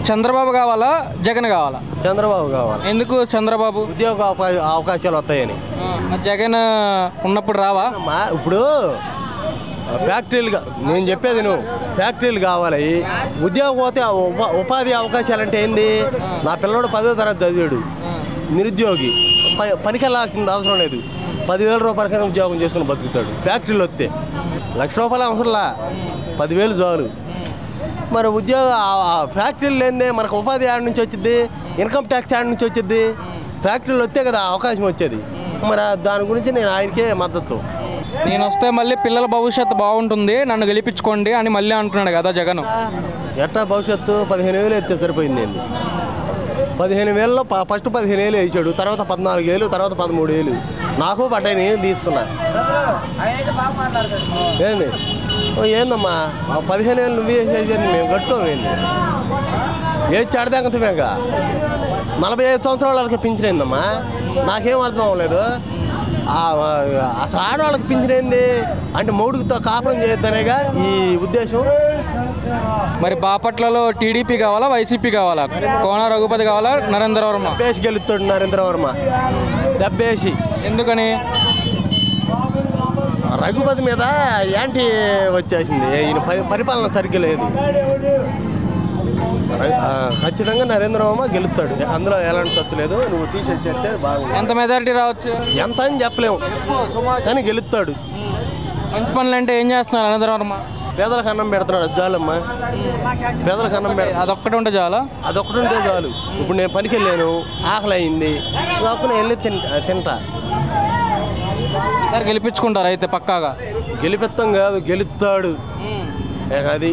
చంద్రబాబు కావాలా జగన్ కావాలా? చంద్రబాబు కావాలి. ఎందుకు చంద్రబాబు? ఉద్యోగ అవకాశాలు వస్తాయని. జగన్ ఉన్నప్పుడు రావా? ఇప్పుడు ఫ్యాక్టరీలుగా నేను చెప్పేది నువ్వు ఫ్యాక్టరీలు కావాలి. ఉద్యోగం పోతే ఉపాధి అవకాశాలు అంటే ఏంది? నా పిల్లడు 10వ తరగతి చదివాడు, నిరుద్యోగి, పనికి వెళ్ళాల్సిన అవసరం లేదు. 10,000 రూపాయలకైనా ఉద్యోగం చేసుకుని బతుకుతాడు. ఫ్యాక్టరీలు వస్తే ₹1,00,000 అవసరంలా, 10,000 చాలు. మరి ఉద్యోగ ఫ్యాక్టరీలు లేదే మనకు ఉపాధి యాడ్ నుంచి వచ్చింది, ఇన్కమ్ ట్యాక్స్ యాడ్ నుంచి వచ్చింది. ఫ్యాక్టరీలు వస్తే కదా అవకాశం వచ్చేది. మరి దాని గురించి నేను ఆయనకే మద్దతు. నేను వస్తే మళ్ళీ పిల్లల భవిష్యత్తు బాగుంటుంది, నన్ను గెలిపించుకోండి అని మళ్ళీ అంటున్నాడు కదా జగన్. ఎట్లా భవిష్యత్తు? 15,000 ఎత్తే సరిపోయింది. 15,000లో ఫస్ట్ 15,000 వేసాడు, తర్వాత 14,000, తర్వాత 13,000 నాకు పడ్డాయి. నేను తీసుకున్నా. ఏంది ఏందమ్మా 15,000 నువ్వు వేసేది మేము కట్టుకోమేంది? ఏది చెడదాంగతమేక 45 సంవత్సరాల వాళ్ళకి పింఛనైందమ్మా. నాకేం అర్థం అవ్వలేదు. అసలు ఆడవాళ్ళకి పింఛనైంది అంటే మౌడితో కాపురం చేయొద్దనేగా ఈ ఉద్దేశం. మరి బాపట్లలో టీడీపీ కావాలా వైసీపీ కావాలా? కోన రఘుపతి కావాలా నరేంద్ర వర్మ? దెబ్బేసి గెలుస్తాడు నరేంద్ర వర్మ, దెబ్బేసి. ఎందుకని? రఘుపతి మీద యాంటీ వచ్చేసింది. ఈయన పరిపాలన సరిగ్గా లేదు. ఖచ్చితంగా నరేంద్ర వర్మ గెలుస్తాడు, అందులో ఎలాంటి సత్తు లేదు. నువ్వు తీసేసి చెప్తే బాగుంది. ఎంత మెజారిటీ రావచ్చు? ఎంత అని చెప్పలేము కానీ గెలుస్తాడు. మంచి పనులు అంటే ఏం చేస్తున్నారు నరేంద్ర వర్మ? పేదలకు అన్నం పెడుతున్నాడు, అది చాలమ్మా. పేదలకు అన్నం అదొక్కటి ఉంటే చాలా, అదొక్కటి ఉంటే చాలు. ఇప్పుడు నేను పనికి వెళ్ళాను, ఆకలి అయింది, అప్పుడు వెళ్ళి తింటా. సార్ గెలిపించుకుంటారు అయితే పక్కాగా? గెలిపిస్తాం కాదు, గెలుస్తాడు. అది